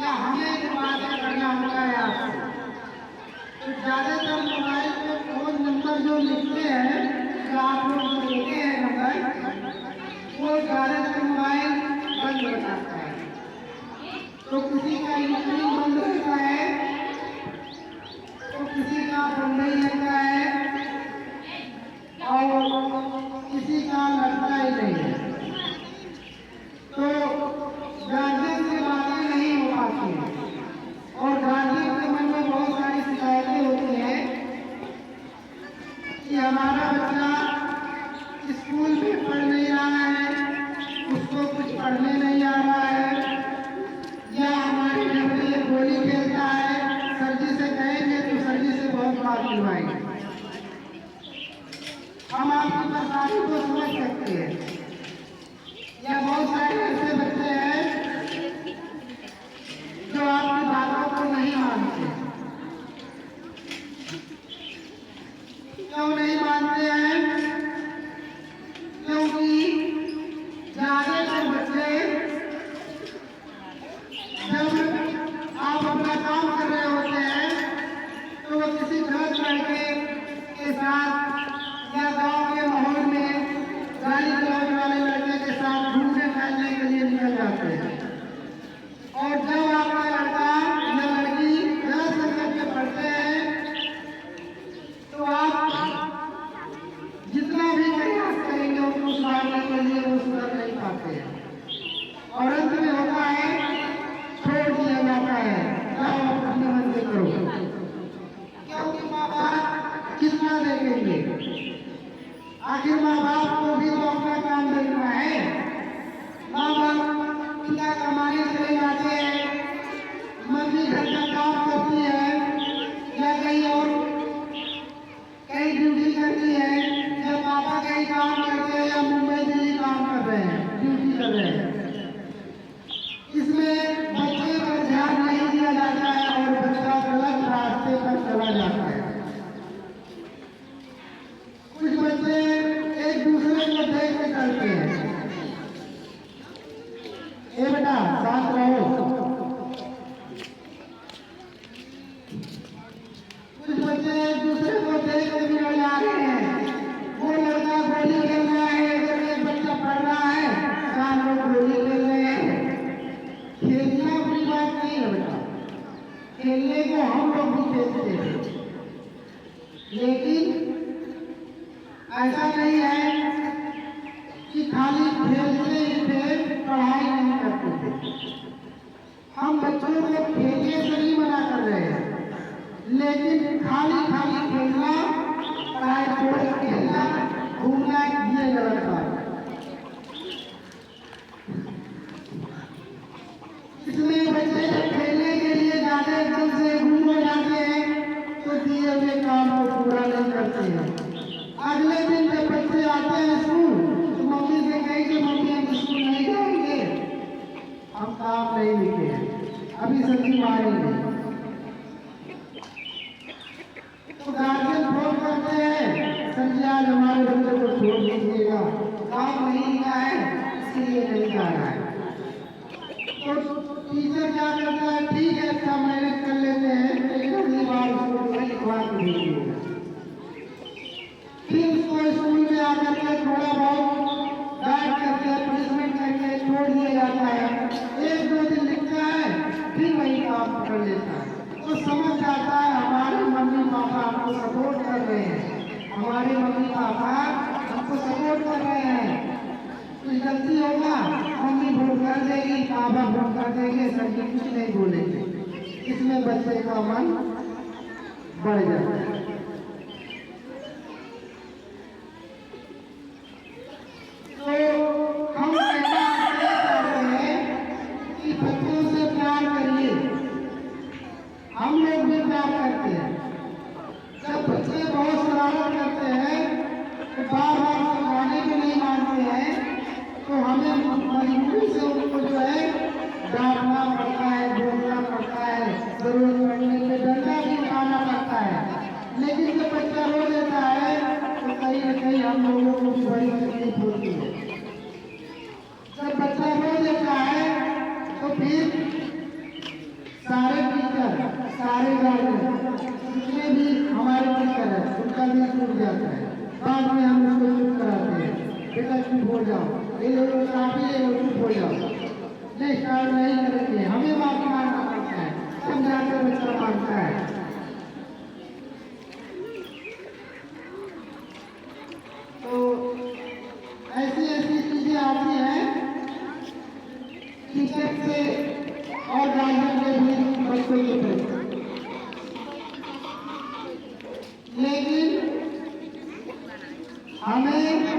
या हमें एक वादा करना होता है आपसे। तो ज़्यादातर मोबाइल पे फ़ोन नंबर जो लिखते हैं, जो आप लोग देते हैं नंबर, वो ज़्यादातर मोबाइल बंद बताता है। तो किसी का यूपी बंद रहता है, तो किसी का बंबई लगता है और किसी का लगता ही नहीं है। तो गार्जियन से बातें नहीं हो पाती हैं और गार्जियन के मन में बहुत सारी शिकायतें होती हैं कि हमारा बच्चा स्कूल में पढ़ नहीं रहा है, उसको कुछ पढ़ने नहीं आ रहा है, या हमारे घर में ये गोली खेलता है, सर जी से कहेंगे तो सर जी से बहुत मार दिलवाएंगे। हम आपकी परेशानी को समझ सकते हैं। या बहुत सारे ऐसे बच्चे हैं जो आपकी बातों को नहीं मानते। क्यों नहीं मानते हैं? क्योंकि ज़्यादातर बच्चे जब आप अपना काम कर रहे होते हैं तो वो किसी गलत लड़के के साथ या गांव के माहौल में गाली गलौज वाले लड़के के साथ घूमने टहलने के लिए निकल जाते हैं। और जब आपका लड़का या लड़की गलत संगत में पढ़ते हैं तो आप जितना भी प्रयास करेंगे उनको सुधारने के लिए वो सुधर नहीं पाते हैं और अंत में होता है छोड़ दिया जाता है, जाओ अपने मन से करो। क्योंकि माँ बाप कितना देखेंगे? आखिर माँ बाप को भी तो अपना काम देखना है। माँ बाप पिता कमाने चले जाते हैं, मम्मी घर का काम करती है या कहीं और कहीं ड्यूटी करती है, या पापा कहीं काम करते हैं या मुंबई दिल्ली काम कर रहे हैं, ड्यूटी कर रहे हैं। इसमें बच्चे पर ध्यान नहीं दिया जाता है और बच्चा गलत रास्ते पर चला जाता है। कुछ बच्चे एक दूसरे को देख के चलते हैं। ए बेटा शांत रहो। कुछ बच्चे एक दूसरे को देख के बिगड़ जा रहे हैं। वो लड़का गोली खेल रहा है, अगर एक बच्चा पढ़ रहा है, 4 लोग गोली खेल रहे हैं। खेलना बुरी बात नहीं है बेटा, खेलने को हम लोग भी खेलते हैं, लेकिन ऐसा नहीं है कि खाली खेलते ही थे, पढ़ाई नहीं करते थे। हम बच्चों को खेलने से नहीं मना कर रहे हैं, लेकिन खाली खाली खेलना, पढ़ाई छोड़ खेलना, घूमना, ये गलत बात है। इसमें बच्चे खेलने के लिए जाते एकदम से घूम हो जाते हैं तो दिए हुए काम को पूरा नहीं करते हैं। अगले दिन जब बच्चे आते हैं स्कूल तो मम्मी से कहेंगे मम्मी हम स्कूल नहीं जाएंगे, हम काम नहीं लिखे हैं, अभी सब्जी मारेंगे। तो गार्जियन फोन करते हैं, सर जी आज हमारे बच्चे को छोड़ दीजिएगा, काम नहीं लिखा है इसलिए नहीं जा रहा है। तो टीचर क्या करता है, ठीक है अच्छा मेहनत कर लेते हैं, लेकिन अगली बार उसको लिखवा के भेजिएगा। फिर उसको स्कूल में आकर के थोड़ा बहुत डांट करके पनिशमेंट करके छोड़ दिया जाता है। 1-2 दिन लिखता है, फिर वही काम पकड़ लेता है। तो समझ जाता है हमारे मम्मी पापा हमको सपोर्ट कर रहे हैं, हमारे मम्मी पापा हमको सपोर्ट कर रहे हैं। कुछ गलती होगा मम्मी भूल कर देगी, पापा भूल कर देंगे, सर जी कुछ नहीं बोलेंगे। इसमें बच्चे का मन बढ़ जाता है। तो हम कहना चाहते हैं कि बच्चों से प्यार करिए, हम लोग भी प्यार करते हैं। जब बच्चे बहुत शरारत करते हैं तो बार बार समझाने को नहीं मानते हैं तो हमें मजबूरी से उनको जो है डांटना पड़ता है, बोलना पड़ता है, जरूरत पड़ने पे डंडा भी उठाना पड़ता है। लेकिन जब बच्चा रो देता है तो कहीं न कहीं हम लोगों को भी बड़ी तकलीफ होती है। जब बच्चा रो देता है तो फिर गार्जियन जितने भी हमारे टीचर है उनका भी टूट जाता है। बाद में हम उसको चुप कराते हैं, बेटा चुप हो जाओ, ये लोग काफी है, वो चुप हो जाओ, नहीं स्टार्ट नहीं करेंगे, हमें माफी मांगना पड़ता है, समझाते बच्चा मांगता है। तो ऐसी ऐसी चीजें आती हैं टीचर से और गार्जियन के बीच बच्चों के प्रति। लेकिन हमें